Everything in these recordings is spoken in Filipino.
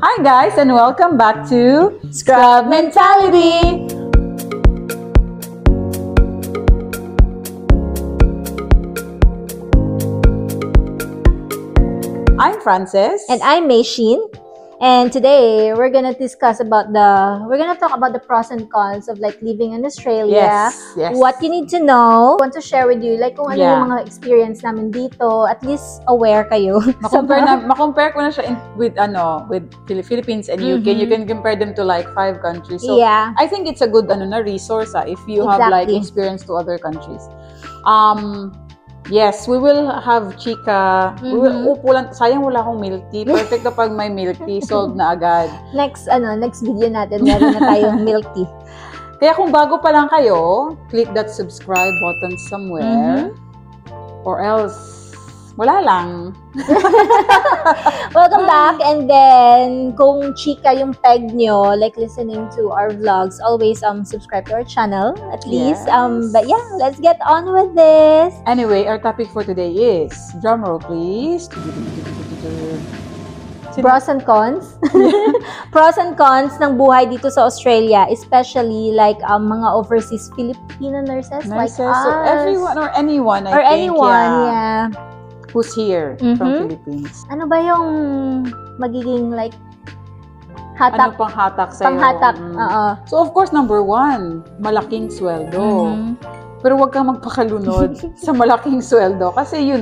Hi guys, and welcome back to Scrub Mentality! I'm Frances. And I'm Mayshin. And today we're gonna talk about the pros and cons of like living in Australia. Yes. What you need to know. I want to share with you like kung ano yung mga experience namin dito. At least aware kayo. Ma-compare ko na siya with Philippines and UK. You can compare them to like 5 countries. So yeah. I think it's a good resource if you have like experience to other countries. Yes, we will have chika. We will upo lang. Sayang wala akong milk tea. Perfect kapag may milk tea, solved na agad. Next video natin, meron na tayong milk tea. Kaya kung bago pa lang kayo, click that subscribe button somewhere. Or else, wala lang. Welcome back. And then, kung chika yung peg nyo, like listening to our vlogs, always subscribe to our channel, at least. But yeah, let's get on with this. Anyway, our topic for today is, drumroll please. Pros and cons. Pros and cons ng buhay dito sa Australia, especially like mga overseas Filipino nurses like us. Or everyone or anyone, I think. Anyone, yeah. Who's here from Philippines. Ano ba yung magiging like hatak? Ano pang hatak sa'yo? Panghatak, So of course, number 1, malaking sweldo. Pero wag kang magpakalunod sa malaking sweldo. Kasi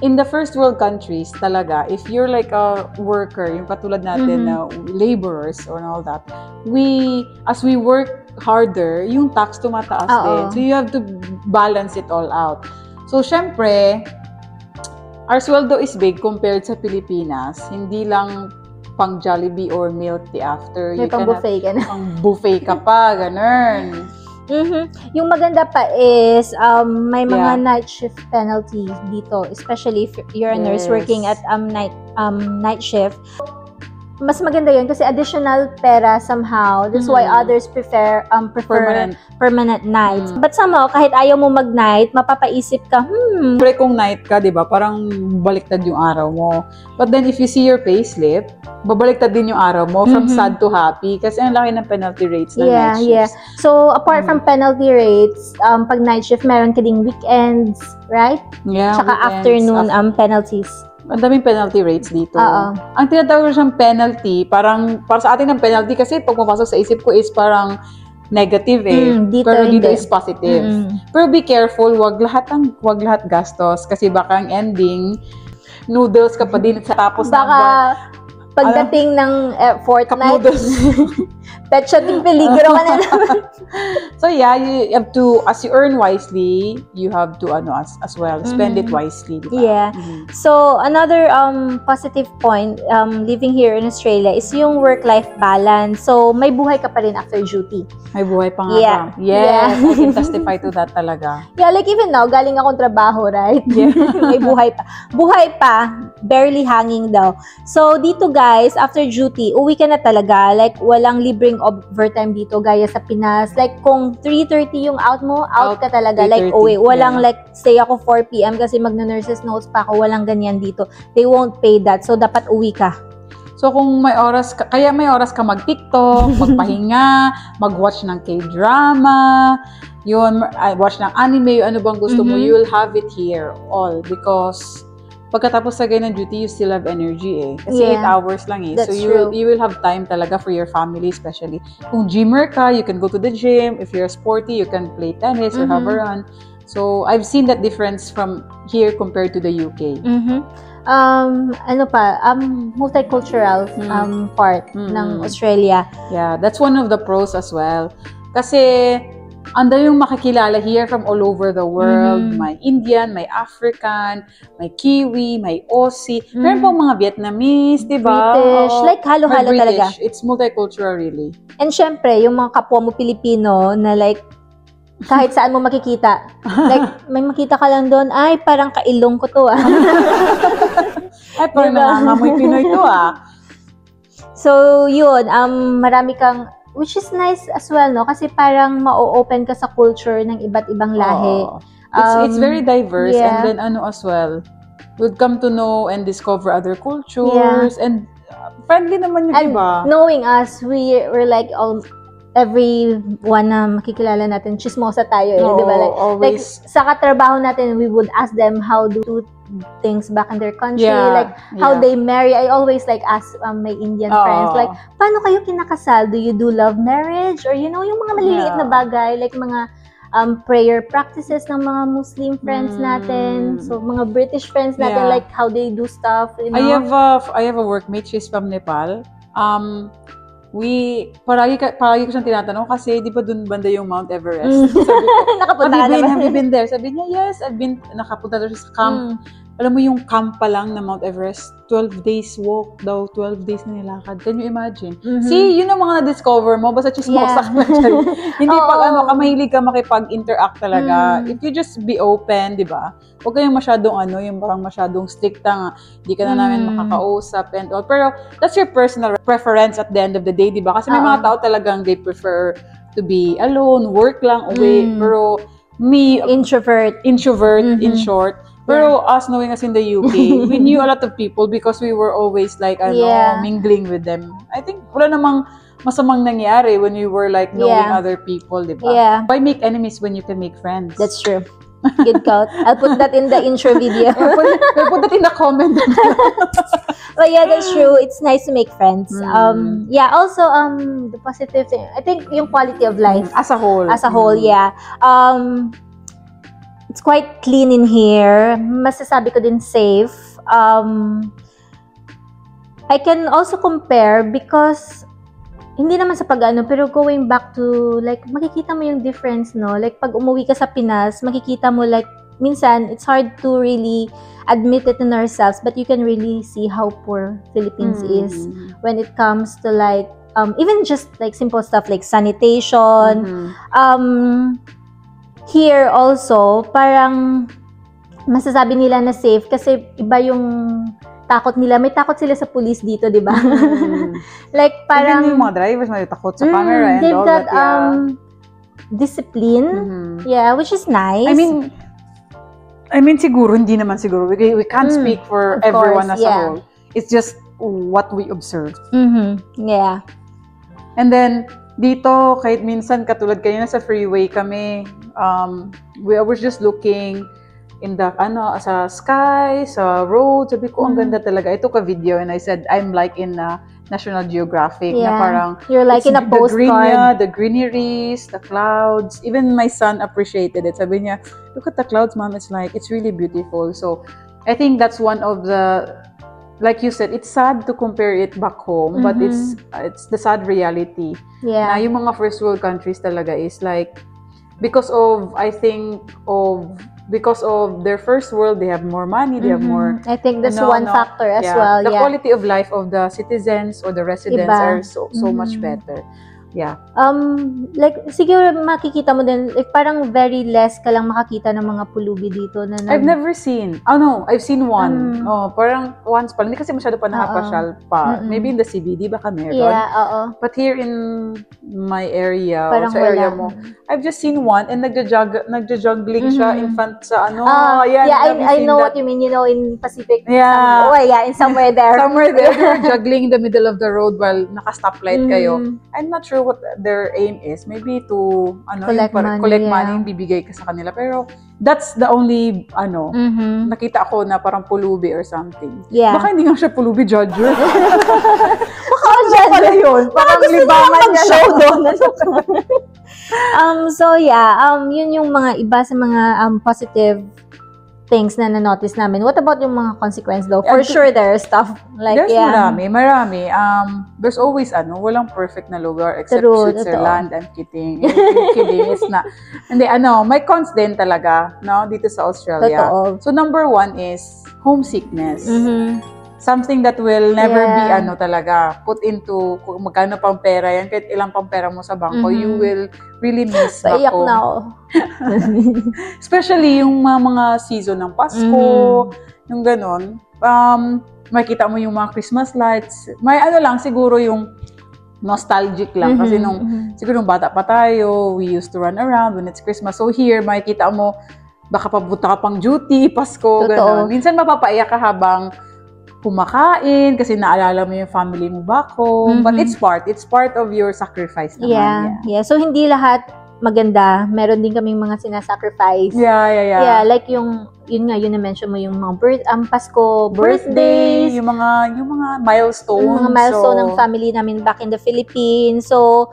in the first world countries talaga, if you're like a worker, yung katulad natin na laborers or all that, as we work harder, yung tax tumataas din. So you have to balance it all out. So syempre, our sweldo is big compared sa Pilipinas. Hindi lang pang Jollibee or milk tea after. May pang-buffet ka na. Pang-buffet ka pa, ganun. Yung maganda pa is may mga night shift penalty dito, especially if you're a nurse working at night shift. Mas maganda yun kasi additional pera somehow. That's why others prefer permanent nights. But somehow, kahit ayaw mo mag-night, mapapaisip ka, Pre kung night ka, di ba? Parang baliktad yung araw mo. But then if you see your payslip, babaliktad din yung araw mo from sad to happy kasi ang laki ng penalty rates ng night shifts. So, apart from penalty rates, pag night shift, meron ka ding weekends, right? Yeah, tsaka afternoon penalties. Ang daming penalty rates dito. Ang tinatawag siyang penalty, para sa atin ang penalty kasi pag pumapasok sa isip ko is parang negative pero dito is positive. Pero be careful, wag lahat gastos kasi baka ang ending noodles ka pa din sa tapos baka pagdating ng fortnight petsa din peligro ka na naman. So yeah, you have to, as you earn wisely, you have to as well spend it wisely, diba? Yeah. So another positive point living here in Australia is yung work-life balance. So may buhay ka pa rin after duty. May buhay pa nga ba? Yes, I can testify to that talaga. Yeah, like even now, galing akong trabaho, right? Yeah. May buhay pa. Buhay pa, barely hanging daw. So dito guys, after duty, uwi ka na talaga. Like walang libreng overtime dito gaya sa Pinas. Like kung 3:30 yung out mo, out ka talaga. Like uwi. Walang like stay ako 4 PM kasi magna-nurses notes pa ako. Walang ganyan dito. They won't pay that. So dapat uwi ka. So kung may oras ka, mag-TikTok, magpahinga, mag-watch ng K-drama, watch ng anime, ano bang gusto mo, you will have it here all because pagkatapos sa ganyan duty, you still have energy Kasi 8 hours lang That's so you will have time talaga for your family, especially. Kung gymmer ka, you can go to the gym. If you're sporty, you can play tennis or have a run. So I've seen that difference from here compared to the UK. Multicultural part ng Australia. Yeah, that's one of the pros as well. Kasi anda yung makikilala here from all over the world. May Indian, may African, may Kiwi, may Aussie. Meron pang mga Vietnamese, di ba? British. Like halo-halo talaga. It's multicultural really. And syempre, yung mga kapwa mo Pilipino na like kahit saan mo makikita. Like, may makita ka lang doon, ay, parang kailong ko to Ay, parang nangangamoy Pinoy to So, yun, marami kang, which is nice as well, no? Kasi parang ma-open ka sa culture ng iba't ibang lahi. It's very diverse and then as well, we'd come to know and discover other cultures and friendly naman yun, And diba? knowing us, we're like everyone na makikilala natin, chismosa tayo eh, di ba? Like, sa katrabaho natin, we would ask them how do things back in their country, like how they marry. I always like ask my Indian friends, like, paano kayo kinakasal? Do you do love marriage? Or you know, yung mga maliliit na bagay, like mga prayer practices ng mga Muslim friends natin. So, mga British friends natin, like how they do stuff, you know? I have a workmate, she's from Nepal. Paragi ko siyang tinatanong kasi di ba dun banda yung Mount Everest? Sabi ko, have you been there? Sabi niya, yes, nakapunta daw siya sa camp. Alam mo yung camp pa lang na Mount Everest, 12 days walk daw, 12 days na nilakad. Can you imagine? See, yun ang mga na-discover mo, basta chismosak lang siya. Hindi pag mahilig ka makipag-interact talaga. If you just be open, di ba? Huwag kayong masyadong yung parang masyadong strict nga. Hindi ka na namin makakausap and all. Pero that's your personal preference at the end of the day, di ba? Kasi may mga tao talagang they prefer to be alone, work lang, away. Pero me, introvert in short. Pero us knowing us in the UK, we knew a lot of people because we were always like, mingling with them. I think wala namang masamang nangyari when we were like knowing other people, di ba? Yeah. Why make enemies when you can make friends? That's true. Good count. I'll put that in the intro video. I'll put that in the comment. But yeah, that's true. It's nice to make friends. Also, the positive thing, I think yung quality of life. As a whole. Yeah. It's quite clean in here. Masasabi ko din safe. I can also compare because hindi naman sa pag-ano, pero going back to, like, makikita mo yung difference, no? Like, pag umuwi ka sa Pinas, makikita mo, like, minsan, it's hard to really admit it in ourselves, but you can really see how poor Philippines is when it comes to, like, even just, like, simple stuff like sanitation. Here also, parang masasabi nila na safe kasi iba yung takot nila. May takot sila sa police dito, di ba? Like, parang... Even yung mga drivers, may takot sa camera and all that. Discipline. Yeah, which is nice. I mean, siguro, hindi naman siguro. We can't speak for everyone as a whole. It's just what we observe. Yeah. And then, dito, kahit minsan, katulad kayo na sa freeway kami, we were just looking in the, sa sky, sa road. Sabi ko, ang ganda talaga. I took a video and I said, I'm like in National Geographic. Yeah. Na parang, you're like in a postcard. The greeneries, the clouds. Even my son appreciated it. Sabi niya, look at the clouds, Mom. It's really beautiful. So, I think that's one of the, like you said, it's sad to compare it back home, but it's the sad reality. Yeah. Na yung mga first world countries talaga is like, because of their first world, they have more money, they have more... I think that's one factor as well. The quality of life of the citizens or the residents are so much better. Yeah. Like, siguro makikita mo din, like, parang very less ka lang makakita ng mga pulubi dito. I've never seen. Oh, no. I've seen one. Parang once pa. Hindi kasi masyado pa nakapasyal pa. Maybe in the CBD, baka meron. Yeah, But here in my area, parang sa area mo, I've just seen one and nagja-juggling siya in front sa I know what you mean. You know, in Pacific. Yeah. In somewhere there. Somewhere there. They're juggling in the middle of the road while naka-stoplight kayo. I'm not sure what their aim is. Maybe to collect money, bibigay ka sa kanila. Pero that's the only nakita ko na parang pulubi or something. Yeah. Baka hindi nga siya pulubi, judger. Baka pala yun. Parang libangan niya show doon. Yun yung mga iba sa mga positive things na na-notice namin. What about yung mga consequence though? For sure, there's stuff like, there's marami. There's always, walang perfect na lugar except Switzerland. I'm kidding. It's not. Hindi, may cons din talaga, no? Dito sa Australia. Totoo. So, number one is homesickness. Something that will never be, talaga, put into, kung magkano pang pera yan, kahit ilang pang pera mo sa bangko, you will really miss back Iyak home. na ako. Especially yung mga season ng Pasko, yung ganon. Makita mo yung mga Christmas lights. May lang, siguro yung nostalgic lang. Kasi siguro nung bata pa tayo, we used to run around when it's Christmas. So here, makikita mo, baka papunta ka pang duty, Pasko, ganon. Minsan mapapaiyak ka habang kumakain kasi naalala mo yung family mo back home. But it's part of your sacrifice naman. Yeah. So, hindi lahat maganda. Meron din kaming mga sinasacrifice. Yeah. Like yun na-mention mo, yung mga Pasko, birthdays, yung mga milestones. Yung mga milestone ng family namin back in the Philippines. So,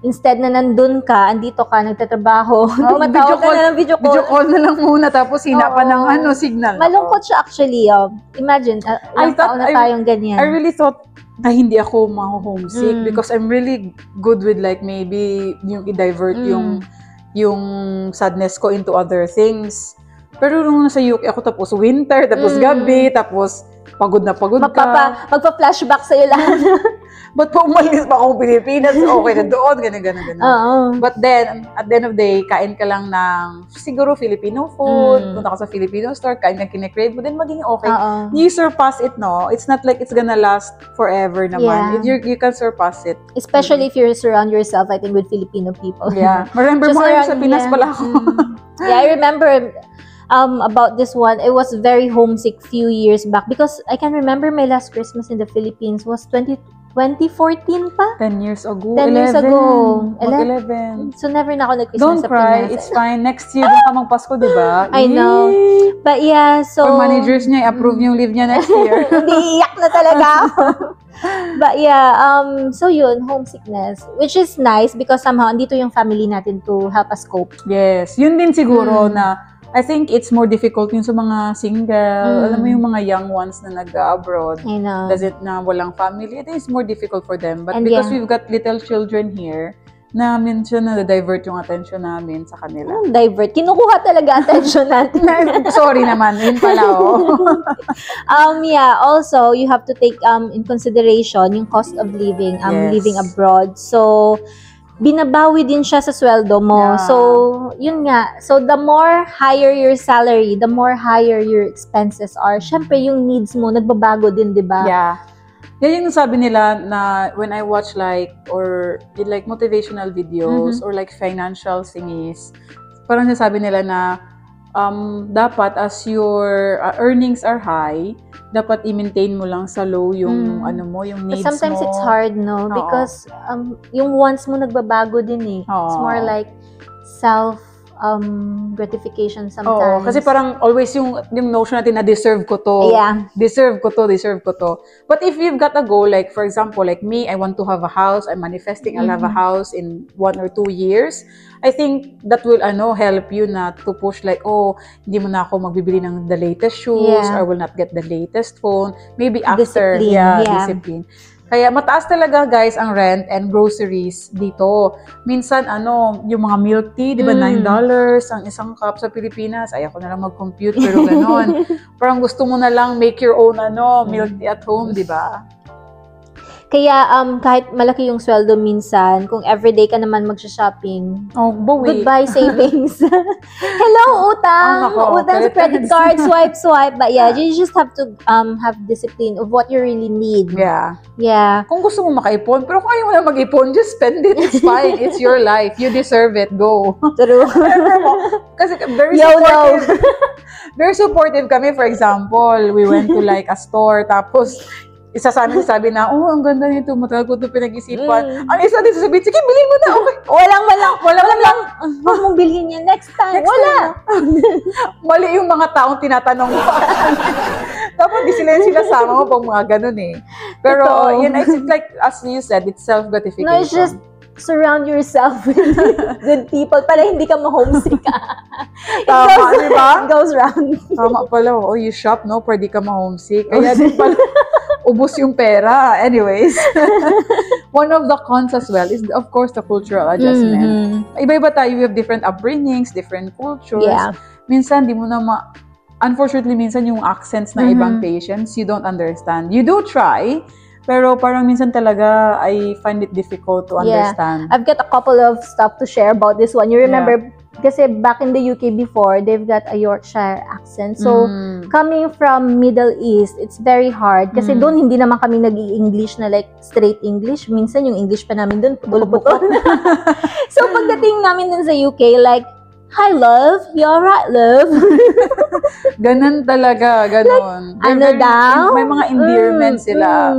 instead na nandun ka, andito ka, nagtatrabaho, tumatawag ka na ng video call. Video call na lang muna, tapos hina pa ng signal. Malungkot siya actually. Imagine, ilang taon na tayong ganyan. I really thought na hindi ako ma-homesick because I'm really good with like maybe yung i-divert yung sadness ko into other things. Pero nung nasa UK ako, tapos winter, tapos gabi, tapos pagod na pagod ka. Magpa-flashback sa'yo lahat. Ba't pa umalis pa akong Pilipinas? Okay na doon, ganun. But then, at the end of the day, kain ka lang ng siguro Filipino food, punta ka sa Filipino store, kain ka kine-crave mo, then maging okay. You surpass it, no? It's not like it's gonna last forever naman. You can surpass it. Especially if you surround yourself, I think, with Filipino people. Yeah. Remember mo kayo sa Pinas pala ako. Yeah, I remember about this one. I was very homesick few years back because I can remember my last Christmas in the Philippines was 2014 pa? 10 years ago. 10 years ago. 11. So, never na ako nag-Christmas sa Pinas. Don't cry. It's fine. Next year, doon ka mag-Pasko, diba? I know. But yeah, so... For managers niya, i-approve yung leave niya next year. Hindi, iyak na talaga ako. But yeah, so yun, homesickness. Which is nice because somehow, andito yung family natin to help us cope. Yes. Yun din siguro na I think it's more difficult yung sa mga single, alam mo yung mga young ones na nag-abroad. I know. Does it na walang family? I think it's more difficult for them. But because we've got little children here, na minsan na-divert yung attention namin sa kanila. Divert? Kinukuha talaga attention natin. Sorry naman, yun pala, Yeah, also, you have to take in consideration yung cost of living, living abroad. So, binabawi din siya sa sweldo mo. Yeah. So, yun nga. So, the more higher your salary, the more higher your expenses are. Syempre, yung needs mo, nagbabago din, di ba? Yeah. Yan yung sabi nila na when I watch like motivational videos or like financial thingies, parang nasabi nila na dapat as your earnings are high, dapat i-maintain mo lang sa low yung yung needs mo. Sometimes it's hard, no? Because yung wants mo nagbabago din eh. It's more like self gratification sometimes. Kasi parang always yung notion natin na deserve ko to. Yeah. Deserve ko to. But if you've got a goal, like for example, like me, I want to have a house. I'm manifesting I'll have a house in 1 or 2 years. I think that will help you na to push like, hindi mo na ako magbibili ng the latest shoes or will not get the latest phone. Maybe after. Discipline. Kaya mataas talaga guys ang rent and groceries dito. Minsan yung mga milk tea, di ba $9 ang isang cup sa Pilipinas. Ayoko na lang mag-compute pero ganon. Parang gusto mo na lang make your own milk tea at home, di ba? Kaya kahit malaki yung sweldo minsan, kung everyday ka naman magsha-shopping, goodbye savings. Hello, utang! Utang sa credit card, swipe. But yeah, you just have to have discipline of what you really need. Yeah. Kung gusto mo makaipon, pero kung ayaw mo na mag-ipon, just spend it. It's fine. It's your life. You deserve it. Go. True. Kasi very supportive. Very supportive kami. For example, we went to like a store, tapos isa sa amin sabi na, ang ganda nito, matagal ko ito pinag-isipan. Ang isa dito sabihin, sige, bilhin mo na, okay. Walang lang. Huwag mong bilhin yan next time. Wala. Mali yung mga taong tinatanong mo. Dapat di sila sama mo pag mga ganun eh. Pero, it's like, as you said, it's self-gratification. No, it's just surround yourself with good people para hindi ka ma-homesick ka. Tama, di ba? It goes round. Tama pala. You shop, no? Pwede ka ma-homesick. Kaya din pala, ubos yung pera. Anyways. One of the cons as well is, of course, the cultural adjustment. Iba-iba tayo. We have different upbringings, different cultures. Yeah. Minsan, di mo na unfortunately, minsan yung accents ng ibang patients, you don't understand. You do try, pero parang minsan talaga, I find it difficult to understand. I've got a couple of stuff to share about this one. You remember, kasi back in the UK before, they've got a Yorkshire accent. So, coming from Middle East, it's very hard. Kasi doon, hindi naman kami nag-i-English na like straight English. Minsan, yung English pa namin doon, putol-putol. So, pagdating namin dun sa UK, like, hi love, you alright love? Ganon talaga, ganon. Like, ano daw? May mga endearment sila.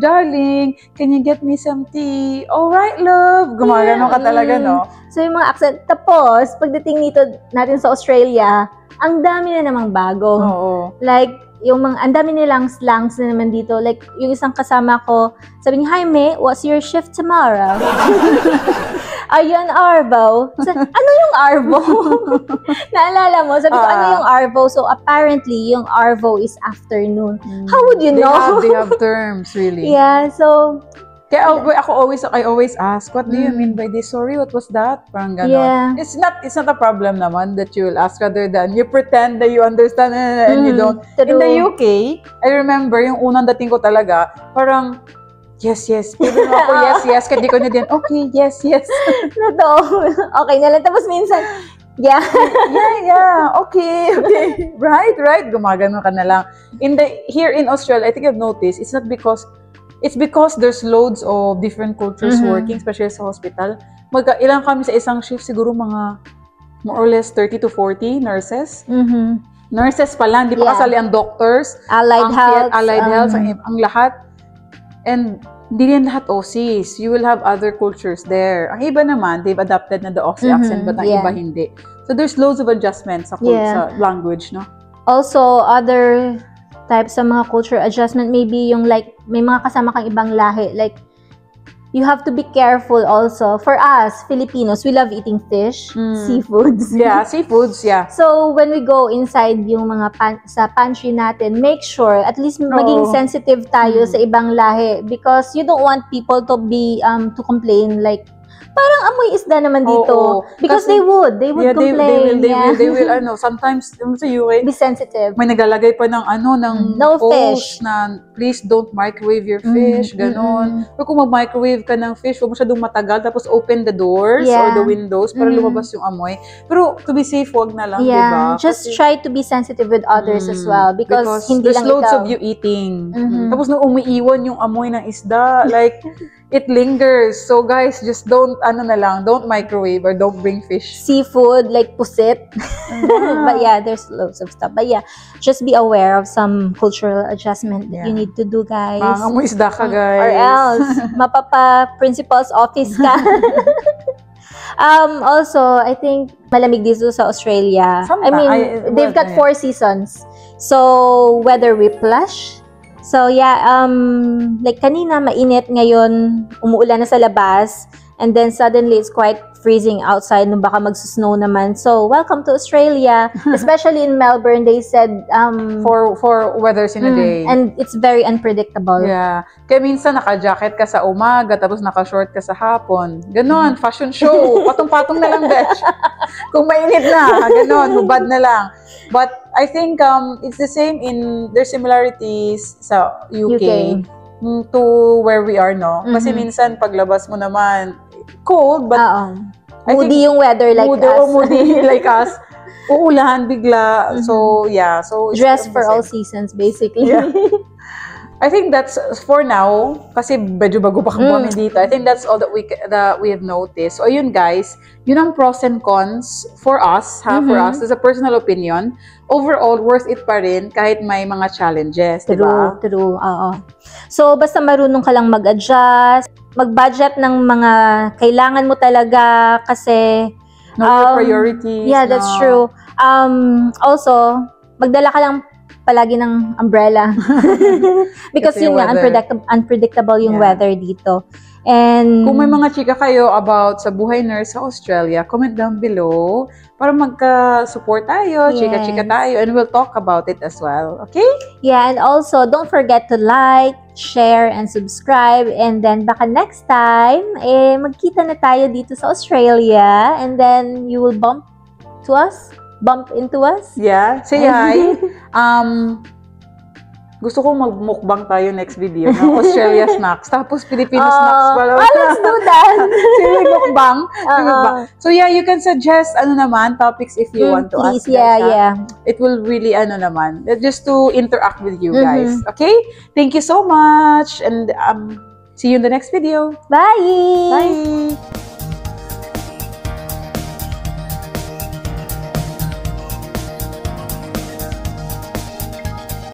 Darling, can you get me some tea? Alright, love. Gumagano ka talaga, no? So, yung mga accent. Tapos, pagdating nito natin sa Australia, ang dami na namang bago. Oo. Like, ang dami nilang slangs na naman dito. Like, yung isang kasama ko, sabi niya, hi mate, what's your shift tomorrow? Are you an Arvo? Ano yung Arvo? Naalala mo? Sabi ko, ano yung Arvo? So, apparently, yung Arvo is afternoon. How would you know? They have terms, really. Yeah, so... Kaya I always ask, what do you mean by this? Sorry, what was that? Parang ganon. Yeah. It's not a problem naman that you will ask rather than you pretend that you understand and you don't. True. In the UK, I remember yung unang dating ko talaga, parang, yes. Pwede mo ako, yes. Kaya di ko na din, okay, yes. Totoo. Okay na lang. Tapos minsan, yeah. Okay. Right. Gumagano ka na lang. Here in Australia, I think I've noticed, it's because there's loads of different cultures working, especially sa hospital. Ilang kami sa isang shift, siguro mga more or less 30 to 40 nurses. Nurses pa lang, di pa kasali ang doctors, allied health, ang lahat. And hindi yan lahat OCs. You will have other cultures there. Ang iba naman, they've adapted na the Aussie accent, but ang iba hindi. So there's loads of adjustments sa language, no? Also, other types of mga culture adjustment, maybe yung like, may mga kasama kang ibang lahi. Like, you have to be careful also. For us, Filipinos, we love eating fish, seafoods. Yeah, seafoods, yeah. So, when we go inside yung mga sa pantry natin, make sure, at least maging sensitive tayo sa ibang lahi. Because you don't want people to be, to complain like, parang amoy isda naman dito. Because they would complain. They will, sometimes, sa UK, be sensitive. May naglalagay pa ng, no post fish. na, please don't microwave your fish, ganon. Pero kung mag-microwave ka ng fish, huwag masyadong matagal, tapos open the doors or the windows para lumabas yung amoy. Pero, to be safe, huwag na lang, diba? Just try to be sensitive with others as well. Because hindi lang ikaw. There's loads of you eating. Tapos, nung umiiwan yung amoy ng isda, like, it lingers. So guys, just don't microwave or don't bring fish. Seafood, like pusit. But yeah, there's loads of stuff. But yeah, just be aware of some cultural adjustment that you need to do, guys. Amoy isda ka, guys. Or else, mapapa-principal's office ka. Also, I think malamig dito sa Australia. They've got 4 seasons. So, weather whiplash. So, yeah, like kanina, mainit, ngayon, umuulan na sa labas, and then suddenly, it's quite freezing outside, nung baka magsusnow naman. So, welcome to Australia. Especially in Melbourne, they said, 4 weathers in a day. And it's very unpredictable. Yeah. Kaya minsan, naka-jacket ka sa umaga, tapos naka-short ka sa hapon. Ganon, fashion show. Patong-patong na lang, bitch. Kung mainit na, ganon, hubad na lang. But I think it's the same there's similarities sa UK to where we are, no? Kasi minsan, paglabas mo naman, cold, but moody yung weather like us. Moody like us. Uulan bigla. So, yeah. So dress for all seasons, basically. Yeah. I think that's for now, kasi medyo bago pa kami dito. I think that's all that we have noticed. So, ayun guys, yun ang pros and cons for us, for us, as a personal opinion. Overall, worth it pa rin kahit may mga challenges, diba? True. So, basta marunong ka lang mag-adjust, mag-budget ng mga kailangan mo talaga kasi know your priorities. Yeah, that's true. Also, magdala ka lang palagi ng umbrella. Because yun nga, unpredictable yung weather dito. And kung may mga chika kayo about sa buhay nurse sa Australia, comment down below para magka-support tayo, chika-chika tayo, and we'll talk about it as well. Okay? Yeah, and also, don't forget to like, share, and subscribe. And then, baka next time, magkita na tayo dito sa Australia. And then, you will bump into us. Yeah, say hi. Gusto ko mag-mukbang tayo next video ng Australia snacks. Tapos Filipino snacks pala. Let's do that! Mukbang. So yeah, you can suggest topics if you want to ask. Yeah. It will really just to interact with you guys. Okay? Thank you so much. And see you in the next video. Bye! Bye!